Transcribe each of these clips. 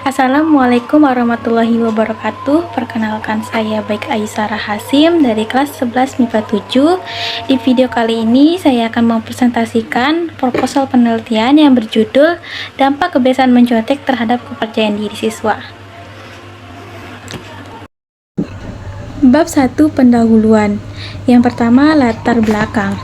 Assalamualaikum warahmatullahi wabarakatuh. Perkenalkan, saya Baik Aisyah Hasim dari kelas 11 MIPA 7. Di video kali ini saya akan mempresentasikan proposal penelitian yang berjudul Dampak Kebiasaan Mencontek Terhadap Kepercayaan Diri Siswa. Bab 1, pendahuluan. Yang pertama, latar belakang.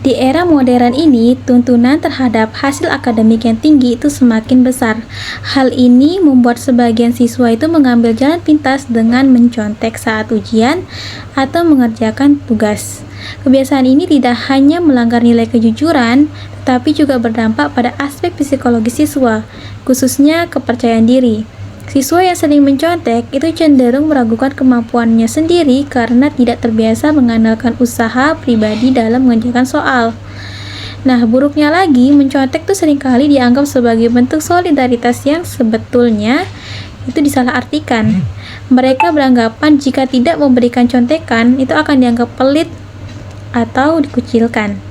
Di era modern ini, tuntunan terhadap hasil akademik yang tinggi itu semakin besar. Hal ini membuat sebagian siswa itu mengambil jalan pintas dengan mencontek saat ujian atau mengerjakan tugas. Kebiasaan ini tidak hanya melanggar nilai kejujuran, tetapi juga berdampak pada aspek psikologis siswa, khususnya kepercayaan diri. Siswa yang sering mencontek itu cenderung meragukan kemampuannya sendiri karena tidak terbiasa mengandalkan usaha pribadi dalam mengerjakan soal. Nah, buruknya lagi, mencontek itu seringkali dianggap sebagai bentuk solidaritas yang sebetulnya itu disalahartikan. Mereka beranggapan jika tidak memberikan contekan, itu akan dianggap pelit atau dikucilkan.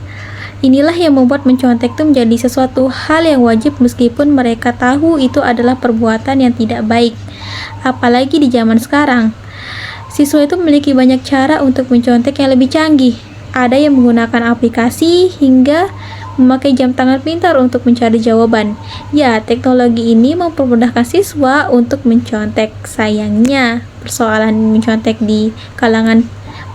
Inilah yang membuat mencontek itu menjadi sesuatu hal yang wajib meskipun mereka tahu itu adalah perbuatan yang tidak baik. Apalagi di zaman sekarang, siswa itu memiliki banyak cara untuk mencontek yang lebih canggih. Ada yang menggunakan aplikasi hingga memakai jam tangan pintar untuk mencari jawaban. Ya, teknologi ini mempermudahkan siswa untuk mencontek. Sayangnya, persoalan mencontek di kalangan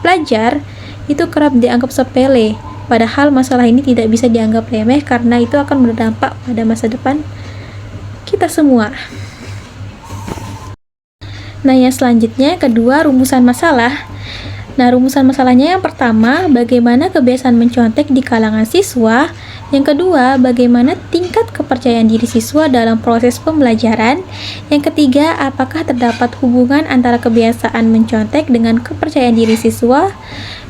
pelajar itu kerap dianggap sepele. Padahal masalah ini tidak bisa dianggap remeh karena itu akan berdampak pada masa depan kita semua. Nah, yang selanjutnya, kedua, rumusan masalah. Nah, rumusan masalahnya yang pertama, bagaimana kebiasaan mencontek di kalangan siswa. Yang kedua, bagaimana tingkat kepercayaan diri siswa dalam proses pembelajaran. Yang ketiga, apakah terdapat hubungan antara kebiasaan mencontek dengan kepercayaan diri siswa.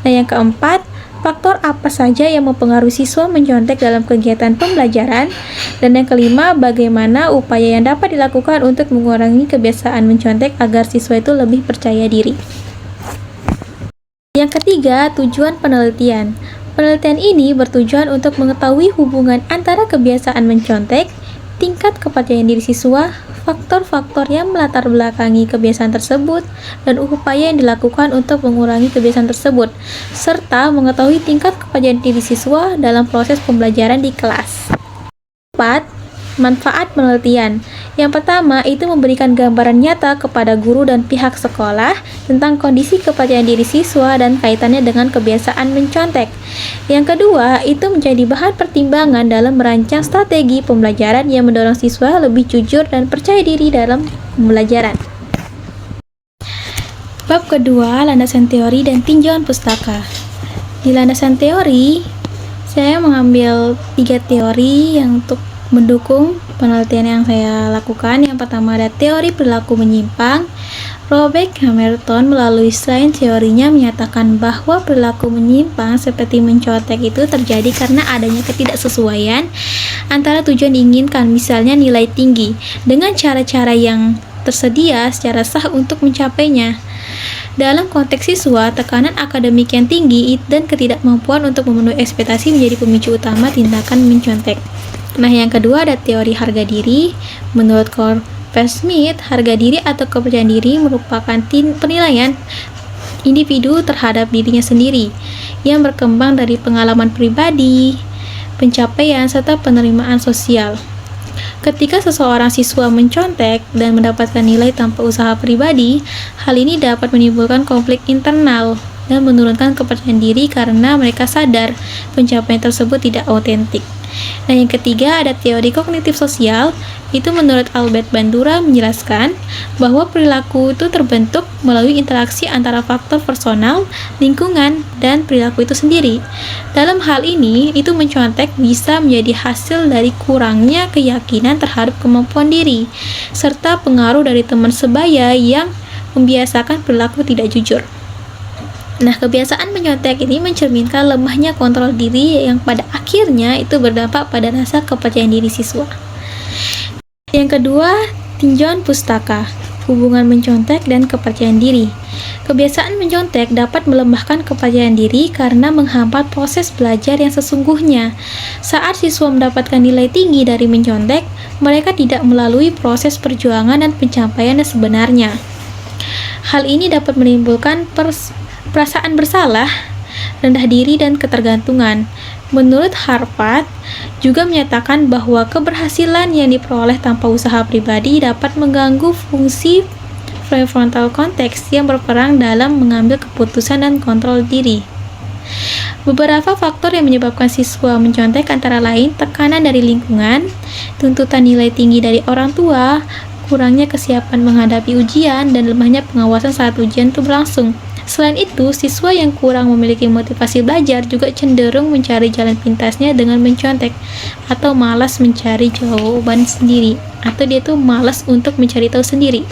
Nah, yang keempat, faktor apa saja yang mempengaruhi siswa mencontek dalam kegiatan pembelajaran. Dan yang kelima, bagaimana upaya yang dapat dilakukan untuk mengurangi kebiasaan mencontek agar siswa itu lebih percaya diri. Yang ketiga, tujuan penelitian. Penelitian ini bertujuan untuk mengetahui hubungan antara kebiasaan mencontek, tingkat kepercayaan diri siswa, faktor-faktor yang melatar belakangi kebiasaan tersebut, dan upaya yang dilakukan untuk mengurangi kebiasaan tersebut, serta mengetahui tingkat kepercayaan diri siswa dalam proses pembelajaran di kelas. 4. Manfaat penelitian. Yang pertama, itu memberikan gambaran nyata kepada guru dan pihak sekolah tentang kondisi kepercayaan diri siswa dan kaitannya dengan kebiasaan mencontek. Yang kedua, itu menjadi bahan pertimbangan dalam merancang strategi pembelajaran yang mendorong siswa lebih jujur dan percaya diri dalam pembelajaran. Bab kedua, landasan teori dan tinjauan pustaka. Di landasan teori, saya mengambil 3 teori yang untuk mendukung penelitian yang saya lakukan. Yang pertama ada teori perilaku menyimpang. Robert Hamilton melalui sains teorinya menyatakan bahwa perilaku menyimpang seperti mencontek itu terjadi karena adanya ketidaksesuaian antara tujuan diinginkan, misalnya nilai tinggi, dengan cara-cara yang tersedia secara sah untuk mencapainya. Dalam konteks siswa, tekanan akademik yang tinggi dan ketidakmampuan untuk memenuhi ekspektasi menjadi pemicu utama tindakan mencontek. Nah, yang kedua ada teori harga diri. Menurut Smith, harga diri atau kepercayaan diri merupakan penilaian individu terhadap dirinya sendiri yang berkembang dari pengalaman pribadi, pencapaian, serta penerimaan sosial. Ketika seseorang siswa mencontek dan mendapatkan nilai tanpa usaha pribadi, hal ini dapat menimbulkan konflik internal dan menurunkan kepercayaan diri karena mereka sadar pencapaian tersebut tidak otentik. Nah, yang ketiga ada teori kognitif sosial. Itu menurut Albert Bandura menjelaskan bahwa perilaku itu terbentuk melalui interaksi antara faktor personal, lingkungan, dan perilaku itu sendiri. Dalam hal ini, itu mencontek bisa menjadi hasil dari kurangnya keyakinan terhadap kemampuan diri, serta pengaruh dari teman sebaya yang membiasakan perilaku tidak jujur. Nah, kebiasaan mencontek ini mencerminkan lemahnya kontrol diri yang pada akhirnya itu berdampak pada rasa kepercayaan diri siswa. Yang kedua, tinjauan pustaka, hubungan mencontek dan kepercayaan diri. Kebiasaan mencontek dapat melemahkan kepercayaan diri karena menghambat proses belajar yang sesungguhnya. Saat siswa mendapatkan nilai tinggi dari mencontek, mereka tidak melalui proses perjuangan dan pencapaian yang sebenarnya. Hal ini dapat menimbulkan perasaan bersalah, rendah diri, dan ketergantungan. Menurut Harvard, juga menyatakan bahwa keberhasilan yang diperoleh tanpa usaha pribadi dapat mengganggu fungsi prefrontal cortex yang berperan dalam mengambil keputusan dan kontrol diri. Beberapa faktor yang menyebabkan siswa mencontek antara lain tekanan dari lingkungan, tuntutan nilai tinggi dari orang tua, kurangnya kesiapan menghadapi ujian, dan lemahnya pengawasan saat ujian itu berlangsung. Selain itu, siswa yang kurang memiliki motivasi belajar juga cenderung mencari jalan pintasnya dengan mencontek atau malas mencari jawaban sendiri, atau dia tuh malas untuk mencari tahu sendiri.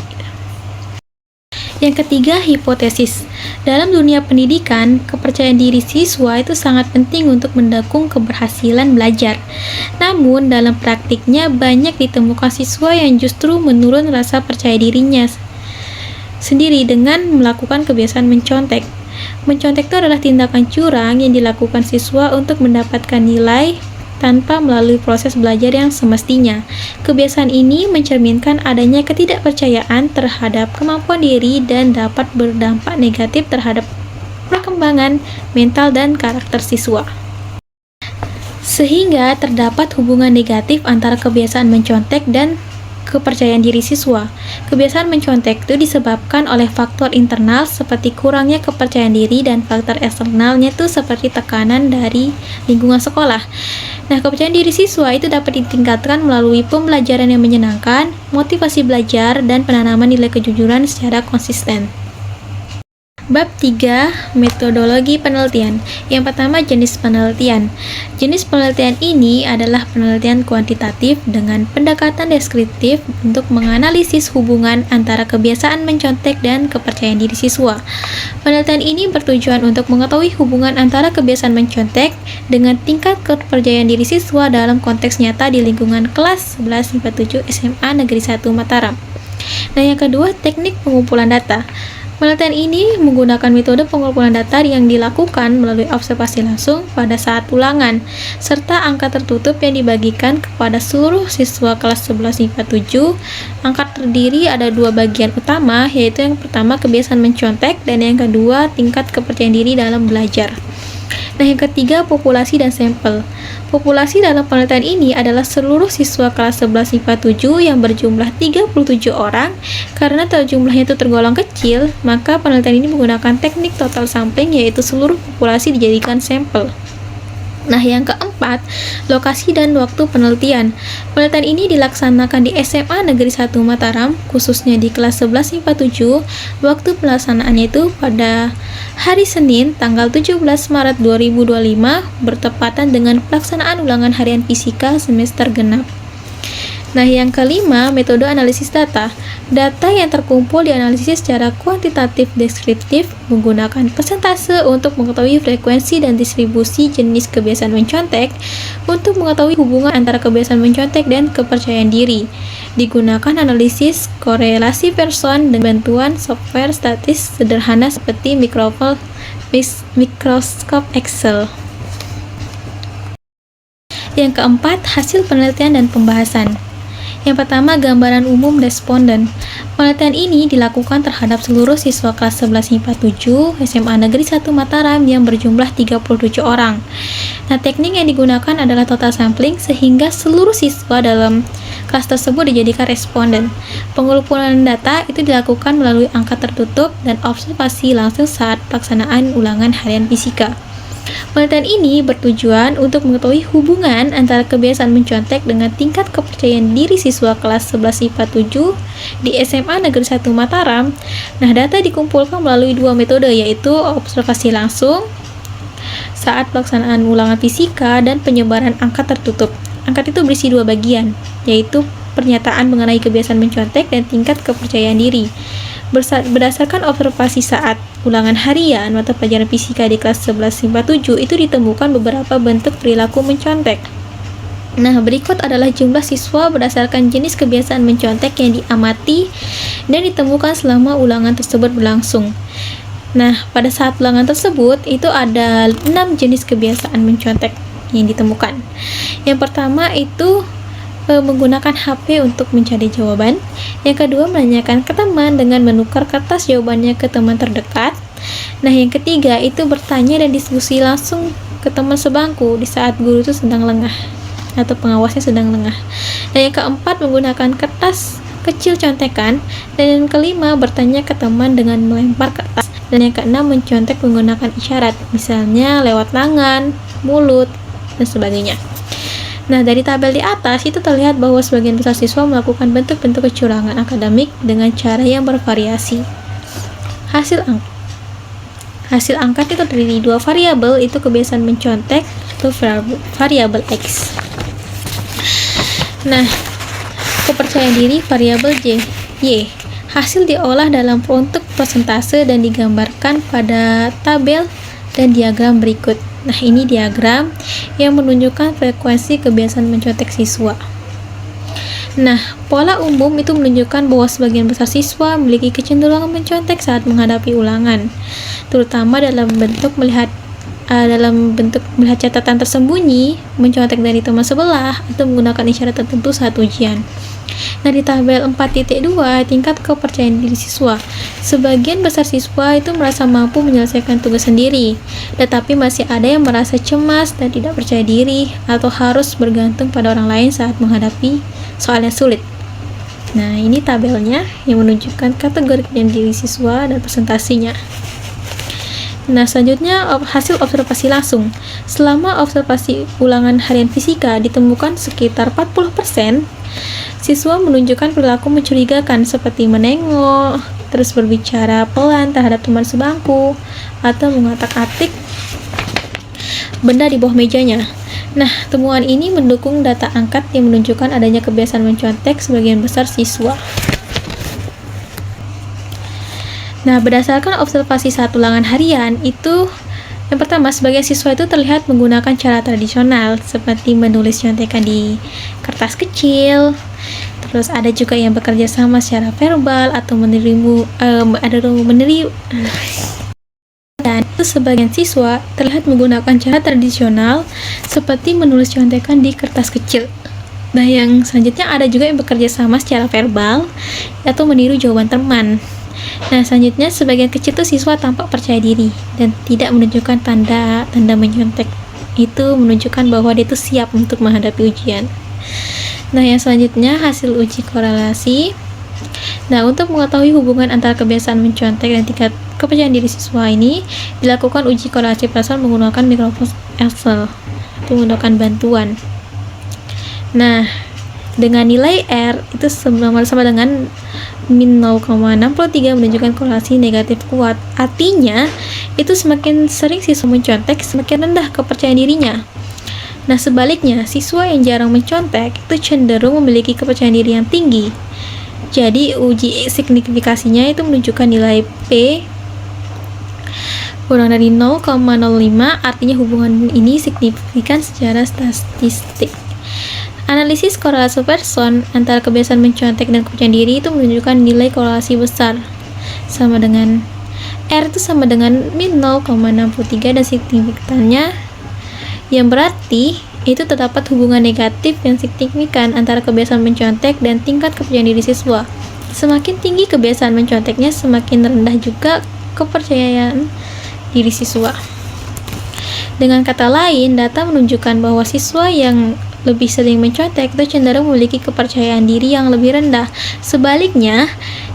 Yang ketiga, hipotesis. Dalam dunia pendidikan, kepercayaan diri siswa itu sangat penting untuk mendukung keberhasilan belajar. Namun, dalam praktiknya banyak ditemukan siswa yang justru menurun rasa percaya dirinya sendiri dengan melakukan kebiasaan mencontek. Mencontek itu adalah tindakan curang yang dilakukan siswa untuk mendapatkan nilai tanpa melalui proses belajar yang semestinya. Kebiasaan ini mencerminkan adanya ketidakpercayaan terhadap kemampuan diri dan dapat berdampak negatif terhadap perkembangan mental dan karakter siswa. Sehingga terdapat hubungan negatif antara kebiasaan mencontek dan kepercayaan diri siswa. Kebiasaan mencontek itu disebabkan oleh faktor internal seperti kurangnya kepercayaan diri dan faktor eksternalnya itu seperti tekanan dari lingkungan sekolah. Nah, kepercayaan diri siswa itu dapat ditingkatkan melalui pembelajaran yang menyenangkan, motivasi belajar, dan penanaman nilai kejujuran secara konsisten. Bab 3. Metodologi penelitian. Yang pertama, jenis penelitian. Jenis penelitian ini adalah penelitian kuantitatif dengan pendekatan deskriptif untuk menganalisis hubungan antara kebiasaan mencontek dan kepercayaan diri siswa. Penelitian ini bertujuan untuk mengetahui hubungan antara kebiasaan mencontek dengan tingkat kepercayaan diri siswa dalam konteks nyata di lingkungan kelas 11 IPA 7 SMA Negeri 1 Mataram. Nah, yang kedua, teknik pengumpulan data. Penelitian ini menggunakan metode pengumpulan data yang dilakukan melalui observasi langsung pada saat ulangan, serta angka tertutup yang dibagikan kepada seluruh siswa kelas 11 IPA 7. Angka terdiri ada dua bagian utama, yaitu yang pertama kebiasaan mencontek dan yang kedua tingkat kepercayaan diri dalam belajar. Nah, yang ketiga, populasi dan sampel. Populasi dalam penelitian ini adalah seluruh siswa kelas 11 IPA 7 yang berjumlah 37 orang. Karena jumlahnya itu tergolong kecil, maka penelitian ini menggunakan teknik total sampling, yaitu seluruh populasi dijadikan sampel. Nah, yang keempat, lokasi dan waktu penelitian. Penelitian ini dilaksanakan di SMA Negeri 1 Mataram, khususnya di kelas 11 IPA 7. Waktu pelaksanaannya itu pada hari Senin, tanggal 17 Maret 2025, bertepatan dengan pelaksanaan ulangan harian fisika semester genap. Nah, yang kelima, metode analisis data. Data yang terkumpul dianalisis secara kuantitatif deskriptif menggunakan persentase untuk mengetahui frekuensi dan distribusi jenis kebiasaan mencontek. Untuk mengetahui hubungan antara kebiasaan mencontek dan kepercayaan diri, digunakan analisis korelasi person dan bantuan software statis sederhana seperti Microsoft Excel. Yang keempat, hasil penelitian dan pembahasan. Yang pertama, gambaran umum responden. Penelitian ini dilakukan terhadap seluruh siswa kelas 11 IPA 7 SMA Negeri 1 Mataram yang berjumlah 37 orang. Nah, teknik yang digunakan adalah total sampling sehingga seluruh siswa dalam kelas tersebut dijadikan responden. Pengumpulan data itu dilakukan melalui angka tertutup dan observasi langsung saat pelaksanaan ulangan harian fisika. Penelitian ini bertujuan untuk mengetahui hubungan antara kebiasaan mencontek dengan tingkat kepercayaan diri siswa kelas 11 IPA 7 di SMA Negeri 1 Mataram. Nah, data dikumpulkan melalui dua metode, yaitu observasi langsung saat pelaksanaan ulangan fisika dan penyebaran angka tertutup. Angka itu berisi dua bagian, yaitu pernyataan mengenai kebiasaan mencontek dan tingkat kepercayaan diri. Berdasarkan observasi saat ulangan harian mata pelajaran fisika di kelas 11 IPA 7 itu ditemukan beberapa bentuk perilaku mencontek. Nah, berikut adalah jumlah siswa berdasarkan jenis kebiasaan mencontek yang diamati dan ditemukan selama ulangan tersebut berlangsung. Nah, pada saat ulangan tersebut itu ada 6 jenis kebiasaan mencontek yang ditemukan. Yang pertama itu menggunakan HP untuk mencari jawaban. Yang kedua, menanyakan ke teman dengan menukar kertas jawabannya ke teman terdekat. Nah, yang ketiga itu bertanya dan diskusi langsung ke teman sebangku di saat guru itu sedang lengah atau pengawasnya sedang lengah. Dan yang keempat, menggunakan kertas kecil contekan. Dan yang kelima, bertanya ke teman dengan melempar kertas. Dan yang keenam, mencontek menggunakan isyarat, misalnya lewat tangan, mulut, dan sebagainya. Nah, dari tabel di atas itu terlihat bahwa sebagian besar siswa melakukan bentuk-bentuk kecurangan akademik dengan cara yang bervariasi. Hasil angkat itu terdiri 2 variabel, itu kebiasaan mencontek atau variabel X. Nah, kepercayaan diri variabel Y. Hasil diolah dalam bentuk persentase dan digambarkan pada tabel dan diagram berikut. Nah, ini diagram yang menunjukkan frekuensi kebiasaan mencontek siswa. Nah, pola umum itu menunjukkan bahwa sebagian besar siswa memiliki kecenderungan mencontek saat menghadapi ulangan, terutama dalam bentuk melihat catatan tersembunyi, mencontek dari teman sebelah, atau menggunakan isyarat tertentu saat ujian. Nah, di tabel 4.2 tingkat kepercayaan diri siswa. Sebagian besar siswa itu merasa mampu menyelesaikan tugas sendiri, tetapi masih ada yang merasa cemas dan tidak percaya diri atau harus bergantung pada orang lain saat menghadapi soal yang sulit. Nah, ini tabelnya yang menunjukkan kategori kepercayaan diri siswa dan presentasinya. Nah, selanjutnya hasil observasi langsung. Selama observasi ulangan harian fisika ditemukan sekitar 40% siswa menunjukkan perilaku mencurigakan seperti menengok, terus berbicara pelan terhadap teman sebangku, atau mengotak-atik benda di bawah mejanya. Nah, temuan ini mendukung data angkat yang menunjukkan adanya kebiasaan mencontek sebagian besar siswa. Nah, berdasarkan observasi saat ulangan harian itu, yang pertama, sebagian siswa itu terlihat menggunakan cara tradisional seperti menulis contekan di kertas kecil. Terus ada juga yang bekerja sama secara verbal atau dan sebagian siswa terlihat menggunakan cara tradisional seperti menulis contekan di kertas kecil. Nah, yang selanjutnya ada juga yang bekerja sama secara verbal atau meniru jawaban teman. Nah, selanjutnya sebagian kecil tuh siswa tampak percaya diri dan tidak menunjukkan tanda menyontek. Itu menunjukkan bahwa dia itu siap untuk menghadapi ujian. Nah, yang selanjutnya hasil uji korelasi. Nah, untuk mengetahui hubungan antara kebiasaan mencontek dan tingkat kepercayaan diri siswa ini, dilakukan uji korelasi perasaan menggunakan Microsoft Excel, itu menggunakan bantuan. Nah, dengan nilai R itu sama dengan min 0,63 menunjukkan korelasi negatif kuat. Artinya, itu semakin sering siswa mencontek, semakin rendah kepercayaan dirinya. Nah, sebaliknya, siswa yang jarang mencontek itu cenderung memiliki kepercayaan diri yang tinggi. Jadi, uji signifikasinya itu menunjukkan nilai P kurang dari 0,05, artinya hubungan ini signifikan secara statistik. Analisis korelasi person antara kebiasaan mencontek dan kepercayaan diri itu menunjukkan nilai korelasi besar, sama dengan R itu sama dengan min 0,63 dan signifikannya, yang berarti itu terdapat hubungan negatif yang signifikan antara kebiasaan mencontek dan tingkat kepercayaan diri siswa. Semakin tinggi kebiasaan menconteknya, semakin rendah juga kepercayaan diri siswa. Dengan kata lain, data menunjukkan bahwa siswa yang lebih sering mencontek itu cenderung memiliki kepercayaan diri yang lebih rendah. Sebaliknya,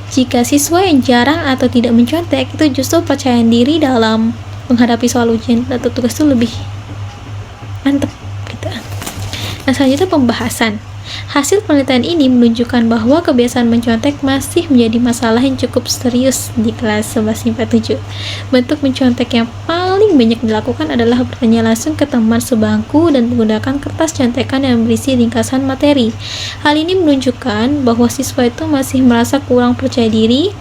jika siswa yang jarang atau tidak mencontek itu justru kepercayaan diri dalam menghadapi soal ujian atau tugas itu lebih mantap gitu. Nah, selanjutnya pembahasan. Hasil penelitian ini menunjukkan bahwa kebiasaan mencontek masih menjadi masalah yang cukup serius di kelas 11 IPA 7. Bentuk mencontek yang paling banyak dilakukan adalah bertanya langsung ke teman sebangku dan menggunakan kertas contekan yang berisi ringkasan materi. Hal ini menunjukkan bahwa siswa itu masih merasa kurang percaya diri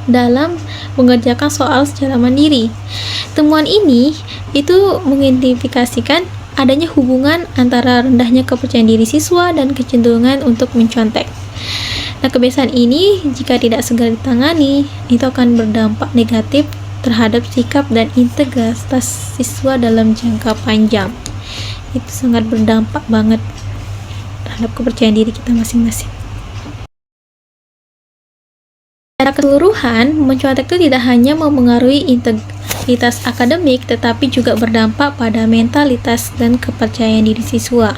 dalam mengerjakan soal secara mandiri. Temuan ini itu mengidentifikasikan adanya hubungan antara rendahnya kepercayaan diri siswa dan kecenderungan untuk mencontek. Nah, kebiasaan ini jika tidak segera ditangani, itu akan berdampak negatif terhadap sikap dan integritas siswa dalam jangka panjang. Itu sangat berdampak banget terhadap kepercayaan diri kita masing-masing. Secara keseluruhan, mencontek itu tidak hanya mempengaruhi integritas akademik, tetapi juga berdampak pada mentalitas dan kepercayaan diri siswa.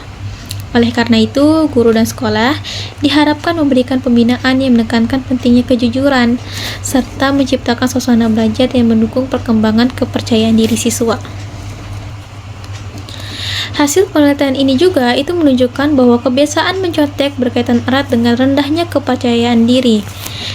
Oleh karena itu, guru dan sekolah diharapkan memberikan pembinaan yang menekankan pentingnya kejujuran, serta menciptakan suasana belajar yang mendukung perkembangan kepercayaan diri siswa. Hasil penelitian ini juga itu menunjukkan bahwa kebiasaan mencontek berkaitan erat dengan rendahnya kepercayaan diri.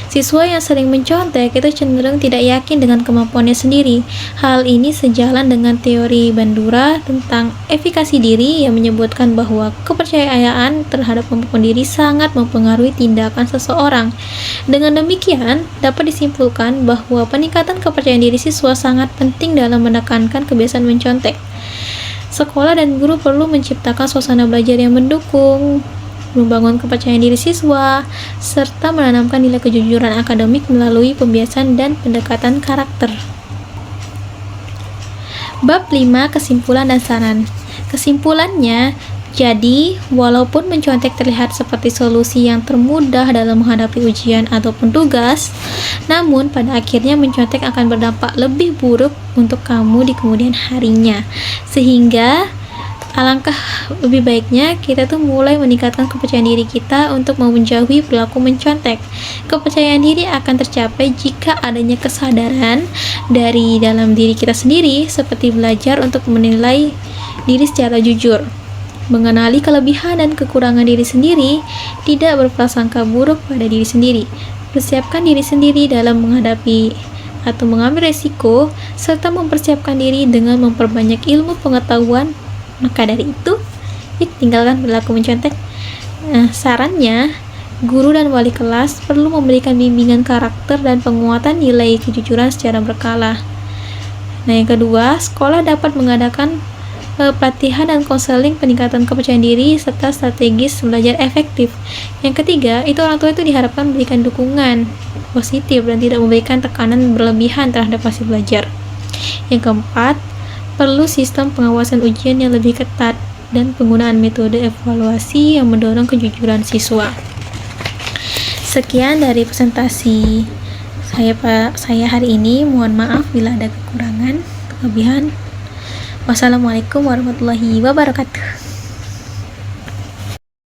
Siswa yang sering mencontek itu cenderung tidak yakin dengan kemampuannya sendiri. Hal ini sejalan dengan teori Bandura tentang efikasi diri yang menyebutkan bahwa kepercayaan terhadap kemampuan diri sangat mempengaruhi tindakan seseorang. Dengan demikian, dapat disimpulkan bahwa peningkatan kepercayaan diri siswa sangat penting dalam menekankan kebiasaan mencontek. Sekolah dan guru perlu menciptakan suasana belajar yang mendukung, membangun kepercayaan diri siswa, serta menanamkan nilai kejujuran akademik melalui pembiasan dan pendekatan karakter. Bab 5. Kesimpulan dan saran. Kesimpulannya, jadi, walaupun mencontek terlihat seperti solusi yang termudah dalam menghadapi ujian ataupun tugas, namun pada akhirnya mencontek akan berdampak lebih buruk untuk kamu di kemudian harinya. Sehingga alangkah lebih baiknya kita tuh mulai meningkatkan kepercayaan diri kita untuk menjauhi perilaku mencontek. Kepercayaan diri akan tercapai jika adanya kesadaran dari dalam diri kita sendiri, seperti belajar untuk menilai diri secara jujur, mengenali kelebihan dan kekurangan diri sendiri, tidak berprasangka buruk pada diri sendiri, persiapkan diri sendiri dalam menghadapi atau mengambil resiko, serta mempersiapkan diri dengan memperbanyak ilmu pengetahuan. Maka dari itu, yuk tinggalkan perilaku mencontek. Sarannya, guru dan wali kelas perlu memberikan bimbingan karakter dan penguatan nilai kejujuran secara berkala. Yang kedua, sekolah dapat mengadakan pelatihan dan konseling peningkatan kepercayaan diri serta strategis belajar efektif. Yang ketiga, itu orang tua itu diharapkan memberikan dukungan positif dan tidak memberikan tekanan berlebihan terhadap hasil belajar. Yang keempat, perlu sistem pengawasan ujian yang lebih ketat dan penggunaan metode evaluasi yang mendorong kejujuran siswa. Sekian dari presentasi saya hari ini. Mohon maaf bila ada kekurangan, kelebihan. Wassalamualaikum warahmatullahi wabarakatuh.